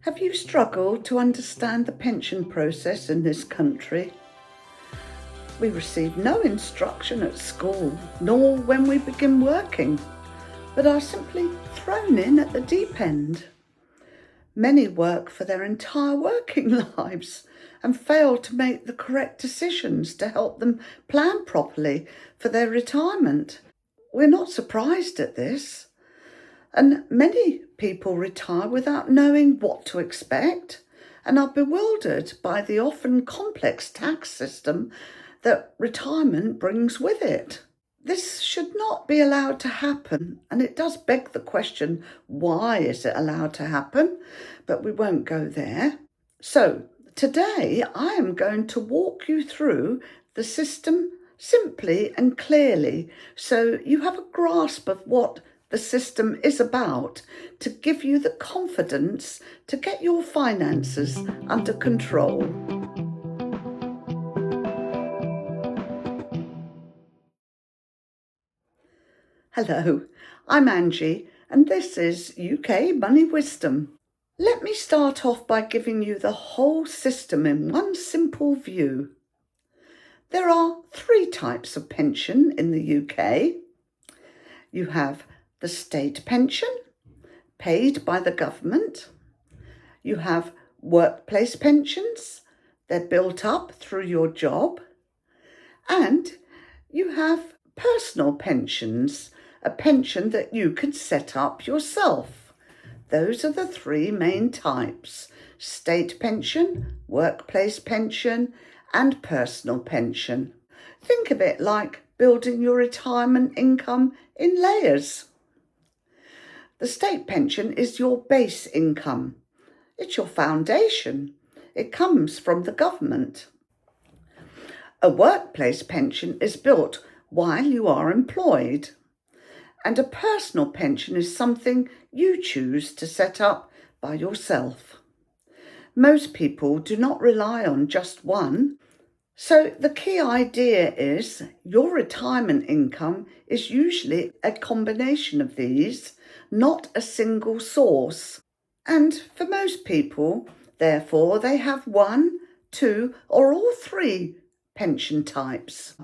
Have you struggled to understand the pension process in this country? We receive no instruction at school, nor when we begin working, but are simply thrown in at the deep end. Many work for their entire working lives and fail to make the correct decisions to help them plan properly for their retirement. We're not surprised at this. And many people retire without knowing what to expect and are bewildered by the often complex tax system that retirement brings with it. This should not be allowed to happen, and it does beg the question, why is it allowed to happen? But we won't go there. So today I am going to walk you through the system simply and clearly so you have a grasp of what the system is about, to give you the confidence to get your finances under control. Hello, I'm Angie, and this is UK Money Wisdom. Let me start off by giving you the whole system in one simple view. There are 3 types of pension in the UK. You have the state pension, paid by the government. You have workplace pensions, they're built up through your job. And you have personal pensions, a pension that you can set up yourself. Those are the 3 main types: state pension, workplace pension, and personal pension. Think of it like building your retirement income in layers. The state pension is your base income. It's your foundation. It comes from the government. A workplace pension is built while you are employed. And a personal pension is something you choose to set up by yourself. Most people do not rely on just one. So the key idea is your retirement income is usually a combination of these, not a single source. And for most people, therefore, they have 1, 2, or all 3 pension types.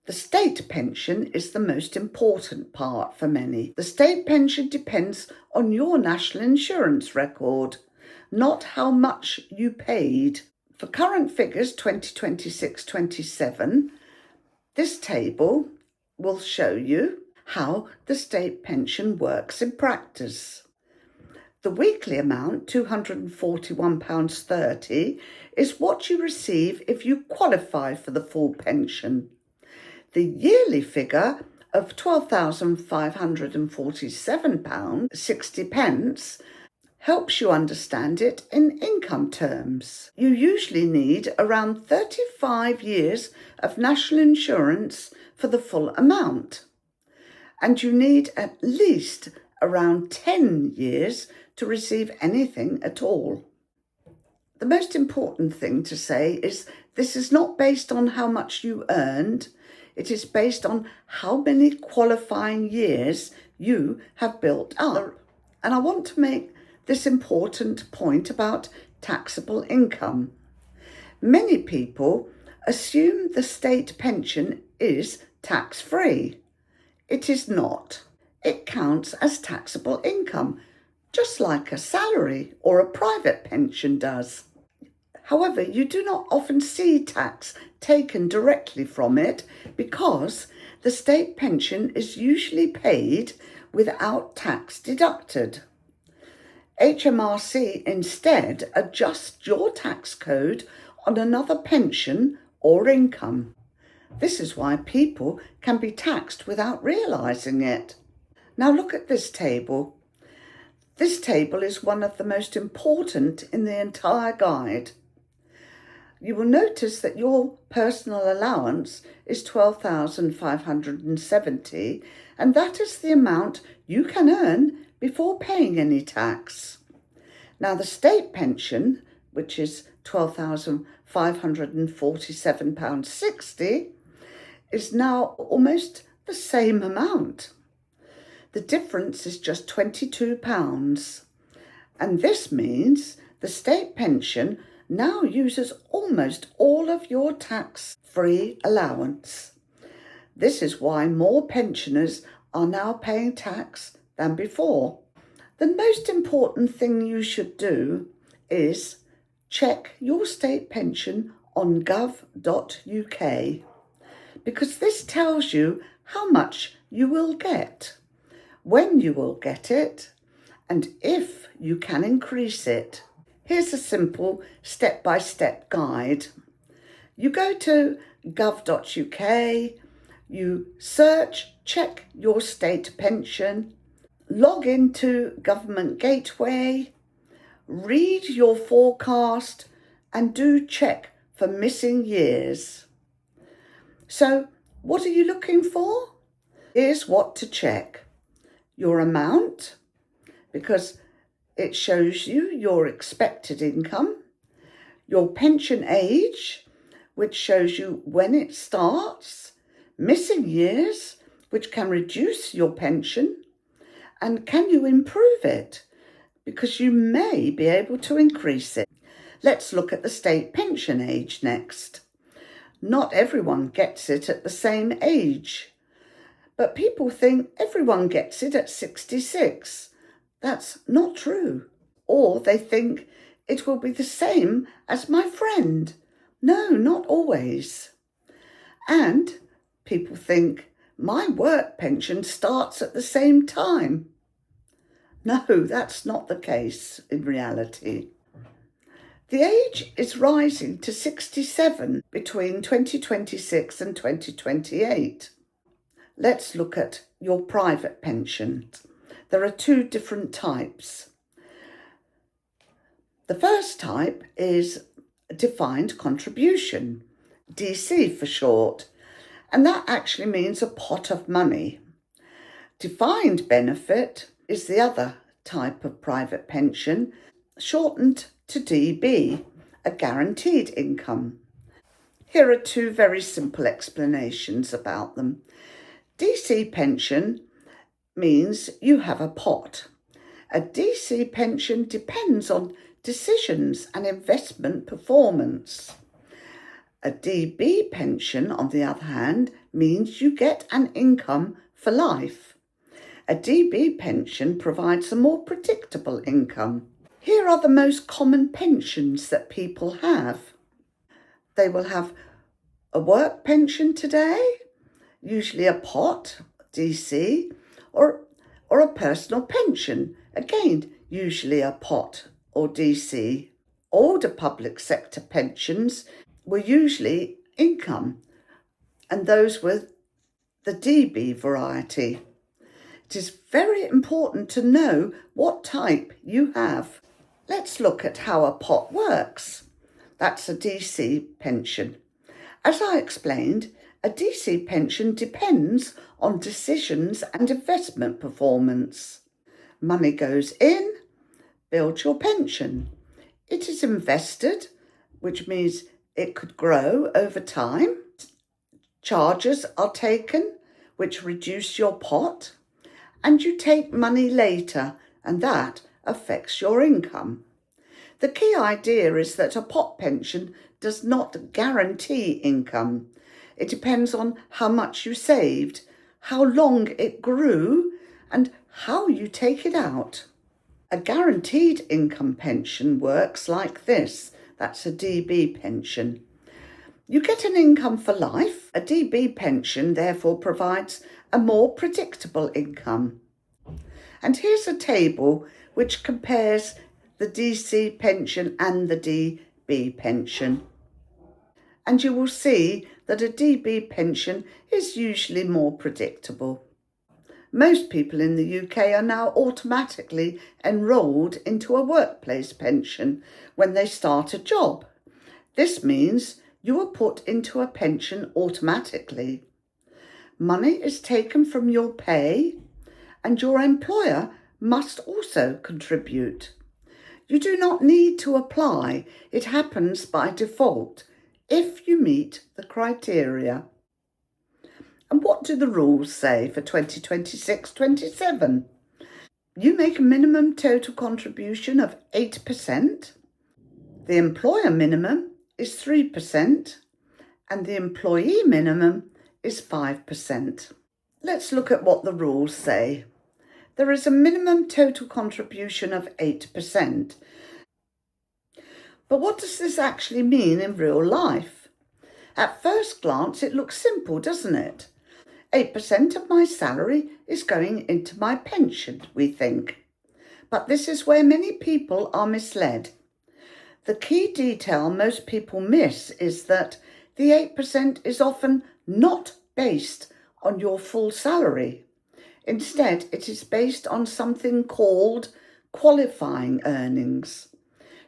The state pension is the most important part for many. The state pension depends on your national insurance record, not how much you paid. For current figures 2026-27, this table will show you how the state pension works in practice. The weekly amount, £241.30, is what you receive if you qualify for the full pension. The yearly figure of £12,547.60 helps you understand it in income terms. You usually need around 35 years of national insurance for the full amount, and you need at least around 10 years to receive anything at all. The most important thing to say is this is not based on how much you earned. It is based on how many qualifying years you have built up. And I want to make this important point about taxable income. Many people assume the state pension is tax-free. It is not. It counts as taxable income, just like a salary or a private pension does. However, you do not often see tax taken directly from it because the state pension is usually paid without tax deducted. HMRC instead adjusts your tax code on another pension or income. This is why people can be taxed without realising it. Now look at this table. This table is one of the most important in the entire guide. You will notice that your personal allowance is £12,570, and that is the amount you can earn before paying any tax. Now the state pension, which is £12,547.60, is now almost the same amount. The difference is just £22. And this means the state pension now uses almost all of your tax-free allowance. This is why more pensioners are now paying tax than before. The most important thing you should do is check your state pension on gov.uk, because this tells you how much you will get, when you will get it, and if you can increase it. Here's a simple step-by-step guide. You go to gov.uk, you search, check your state pension, log into Government Gateway, read your forecast, and do check for missing years. So, what are you looking for? Here's what to check. Your amount, because it shows you your expected income. Your pension age, which shows you when it starts. Missing years, which can reduce your pension. And can you improve it? Because you may be able to increase it. Let's look at the state pension age next. Not everyone gets it at the same age, but people think everyone gets it at 66. That's not true. Or they think it will be the same as my friend. No, not always. And people think my work pension starts at the same time. No, that's not the case in reality. The age is rising to 67 between 2026 and 2028. Let's look at your private pension. There are two different types. The first type is defined contribution, DC for short, and that actually means a pot of money. Defined benefit is the other type of private pension, shortened to DB, a guaranteed income. Here are two very simple explanations about them. DC pension means you have a pot. A DC pension depends on decisions and investment performance. A DB pension, on the other hand, means you get an income for life. A DB pension provides a more predictable income. Here are the most common pensions that people have. They will have a work pension today, usually a pot, DC, or a personal pension, again, usually a pot or DC. Older public sector pensions were usually income, and those were the DB variety. It is very important to know what type you have. Let's look at how a pot works. That's a DC pension. As I explained, a DC pension depends on decisions and investment performance. Money goes in, builds your pension. It is invested, which means it could grow over time. Charges are taken, which reduce your pot, and you take money later, and that affects your income. The key idea is that a pot pension does not guarantee income. It depends on how much you saved, how long it grew, and how you take it out. A guaranteed income pension works like this. That's a DB pension. You get an income for life. A DB pension therefore provides a more predictable income. And here's a table which compares the DC pension and the DB pension. And you will see that a DB pension is usually more predictable. Most people in the UK are now automatically enrolled into a workplace pension when they start a job. This means you are put into a pension automatically. Money is taken from your pay, and your employer must also contribute. You do not need to apply. It happens by default if you meet the criteria. And what do the rules say for 2026-27? You make a minimum total contribution of 8%. The employer minimum is 3%, and the employee minimum is 5%. Let's look at what the rules say. There is a minimum total contribution of 8%. But what does this actually mean in real life? At first glance, it looks simple, doesn't it? 8% of my salary is going into my pension, we think. But this is where many people are misled. The key detail most people miss is that the 8% is often not based on your full salary. Instead, it is based on something called qualifying earnings.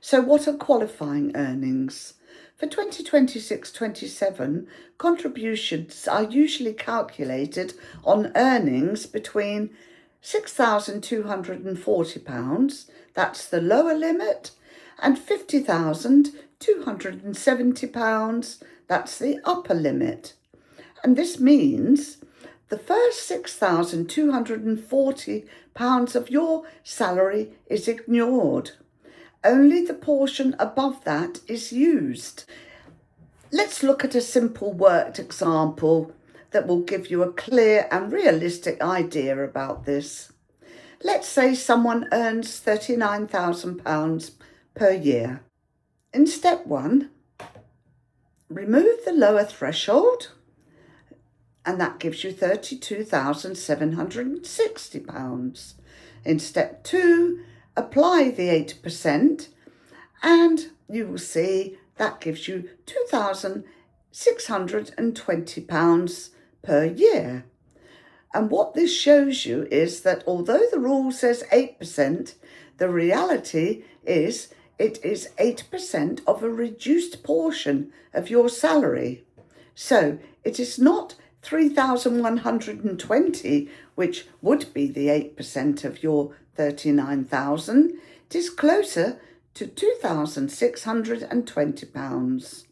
So what are qualifying earnings? For 2026-27, contributions are usually calculated on earnings between £6,240, that's the lower limit, and £50,270, that's the upper limit. And this means the first £6,240 of your salary is ignored. Only the portion above that is used. Let's look at a simple worked example that will give you a clear and realistic idea about this. Let's say someone earns £39,000 per year. In step 1, remove the lower threshold, and that gives you £32,760. In step 2, apply the 8%, and you will see that gives you £2,620 per year. And what this shows you is that although the rule says 8%, the reality is it is 8% of a reduced portion of your salary. So it is not 3,120, which would be the 8% of your 39,000. It is closer to £2,620.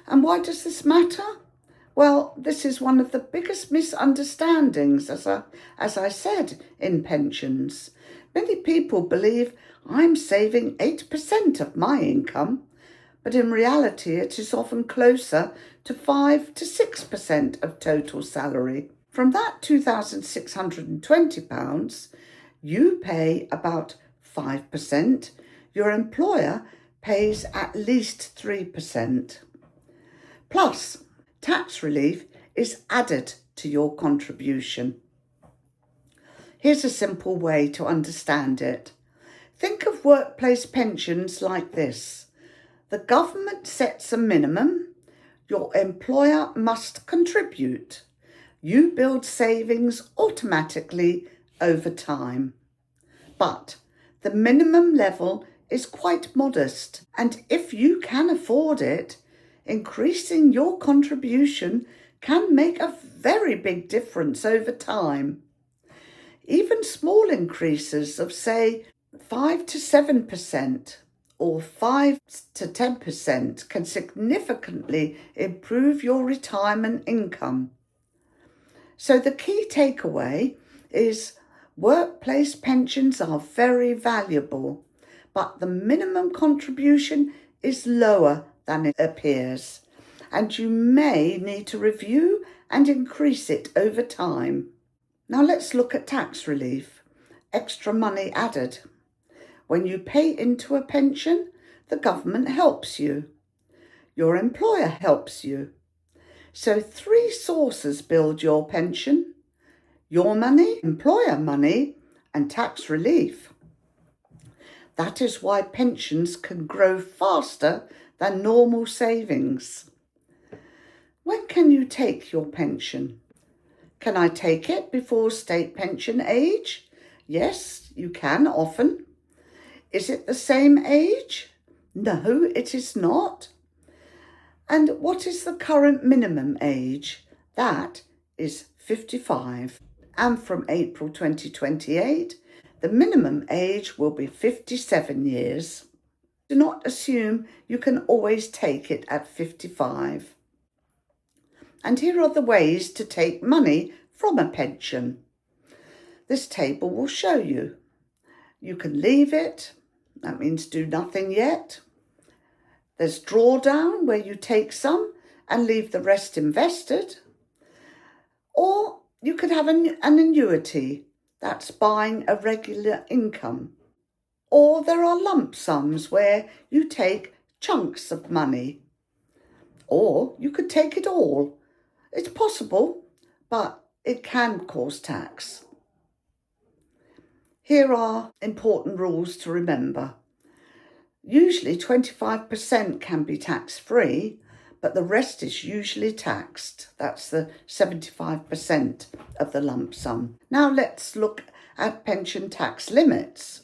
And why does this matter? Well, this is one of the biggest misunderstandings, as I said, in pensions. Many people believe I'm saving 8% of my income, but in reality it is often closer to 5 to 6% of total salary. From that £2,620, you pay about 5%. Your employer pays at least 3%. Plus, tax relief is added to your contribution. Here's a simple way to understand it. Think of workplace pensions like this. The government sets a minimum. Your employer must contribute. You build savings automatically over time. But the minimum level is quite modest, and if you can afford it, increasing your contribution can make a very big difference over time. Even small increases of, say, 5 to 7% or 5 to 10% can significantly improve your retirement income. So the key takeaway is workplace pensions are very valuable, but the minimum contribution is lower than it appears, and you may need to review and increase it over time. Now let's look at tax relief. Extra money added. When you pay into a pension, the government helps you. Your employer helps you. So 3 sources build your pension: your money, employer money, and tax relief. That is why pensions can grow faster than normal savings. When can you take your pension? Can I take it before state pension age? Yes, you can often. Is it the same age? No, it is not. And what is the current minimum age? That is 55. And from April 2028, the minimum age will be 57 years. Do not assume you can always take it at 55. And here are the ways to take money from a pension. This table will show you. You can leave it, that means do nothing yet. There's drawdown, where you take some and leave the rest invested. Or you could have an annuity, that's buying a regular income. Or there are lump sums where you take chunks of money. Or you could take it all. It's possible, but it can cause tax. Here are important rules to remember. Usually 25% can be tax-free, but the rest is usually taxed. That's the 75% of the lump sum. Now let's look at pension tax limits.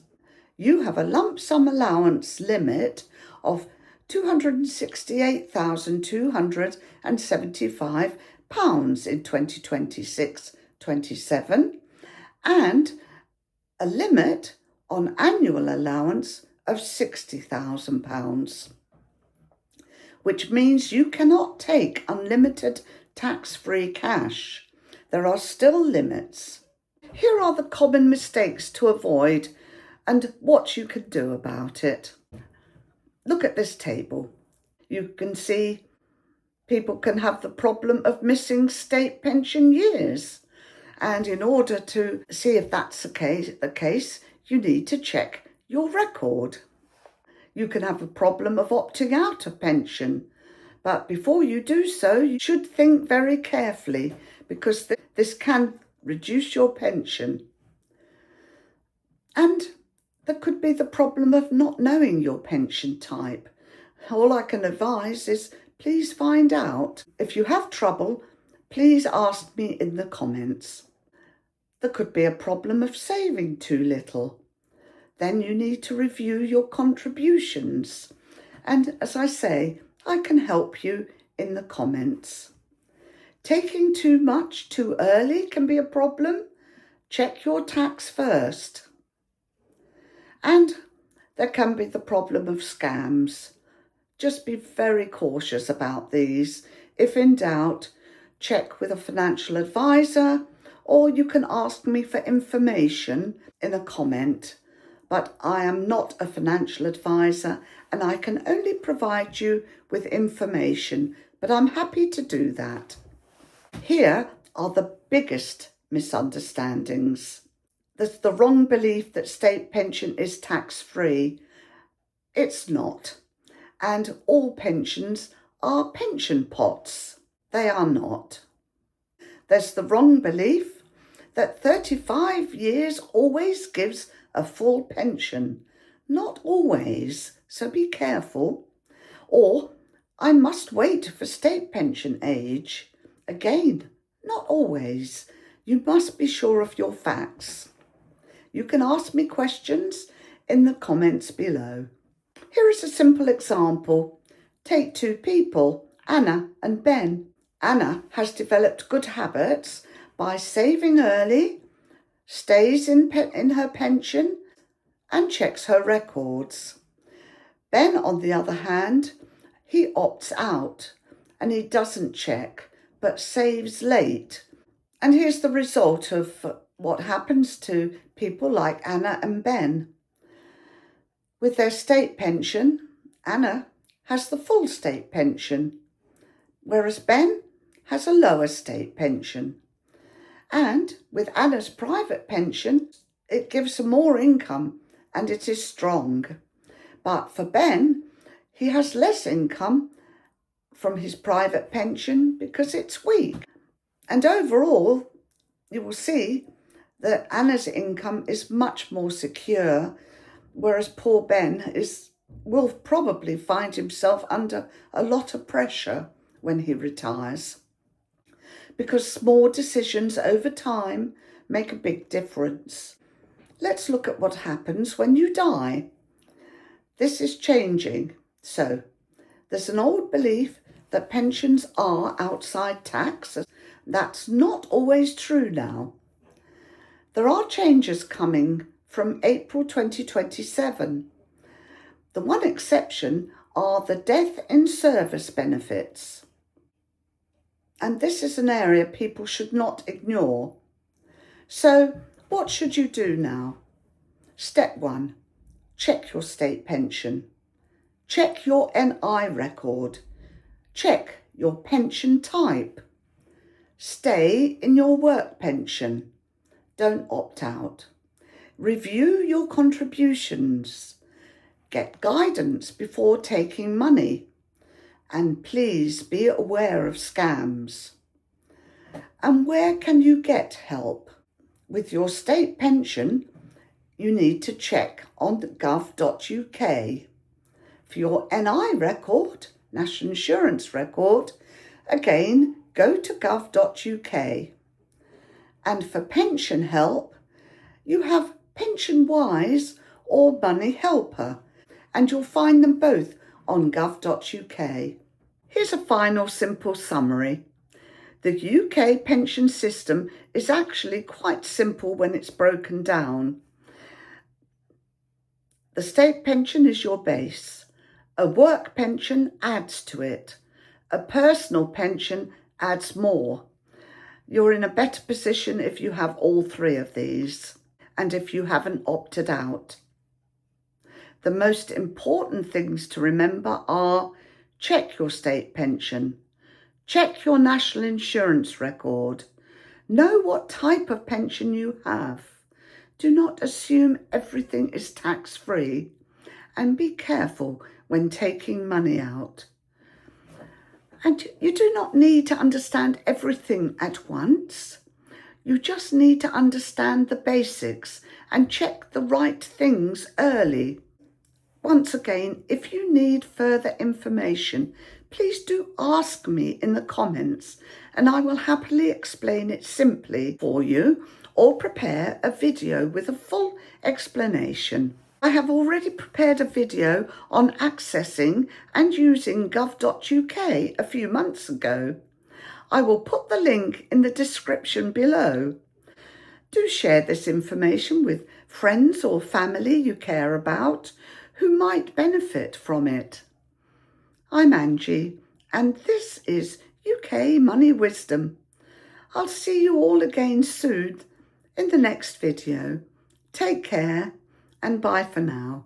You have a lump sum allowance limit of £268,275 in 2026-27 and a limit on annual allowance of £60,000, which means you cannot take unlimited tax-free cash. There are still limits. Here are the common mistakes to avoid and what you can do about it. Look at this table. You can see people can have the problem of missing state pension years. And in order to see if that's the case, you need to check your record. You can have a problem of opting out of pension, but before you do so, you should think very carefully because this can reduce your pension. And there could be the problem of not knowing your pension type. All I can advise is please find out. If you have trouble, please ask me in the comments. There could be a problem of saving too little. Then you need to review your contributions. And as I say, I can help you in the comments. Taking too much too early can be a problem. Check your tax first. And there can be the problem of scams. Just be very cautious about these. If in doubt, check with a financial advisor, or you can ask me for information in a comment. But I am not a financial advisor and I can only provide you with information, but I'm happy to do that. Here are the biggest misunderstandings. There's the wrong belief that state pension is tax-free. It's not. And all pensions are pension pots. They are not. There's the wrong belief that 35 years always gives a full pension. Not always, so be careful. Or, I must wait for state pension age. Again, not always. You must be sure of your facts. You can ask me questions in the comments below. Here is a simple example. Take two people, Anna and Ben. Anna has developed good habits by saving early, stays in her pension, and checks her records. Ben, on the other hand, he opts out and he doesn't check, but saves late. And here's the result of what happens to people like Anna and Ben. With their state pension, Anna has the full state pension, whereas Ben has a lower state pension. And with Anna's private pension, it gives her more income and it is strong. But for Ben, he has less income from his private pension because it's weak. And overall, you will see that Anna's income is much more secure, whereas poor Ben will probably find himself under a lot of pressure when he retires. Because small decisions over time make a big difference. Let's look at what happens when you die. This is changing. So, there's an old belief that pensions are outside tax. That's not always true now. There are changes coming from April 2027. The one exception are the death in service benefits. And this is an area people should not ignore. So, What should you do now? Step 1. Check your state pension. Check your NI record. Check your pension type. Stay in your work pension. Don't opt out. Review your contributions. Get guidance before taking money. And please be aware of scams. And where can you get help? With your state pension, you need to check on gov.uk. For your NI record, National Insurance record, again, go to gov.uk. And for pension help, you have PensionWise or Money Helper, and you'll find them both on gov.uk. Here's a final simple summary. The UK pension system is actually quite simple when it's broken down. The state pension is your base. A work pension adds to it. A personal pension adds more. You're in a better position if you have all three of these and if you haven't opted out. The most important things to remember are: check your state pension, check your national insurance record, know what type of pension you have. Do not assume everything is tax-free, and be careful when taking money out. And you do not need to understand everything at once. You just need to understand the basics and check the right things early. Once again, if you need further information, please do ask me in the comments and I will happily explain it simply for you or prepare a video with a full explanation. I have already prepared a video on accessing and using gov.uk a few months ago. I will put the link in the description below. Do share this information with friends or family you care about who might benefit from it. I'm Angie, and this is UK Money Wisdom. I'll see you all again soon in the next video. Take care and bye for now.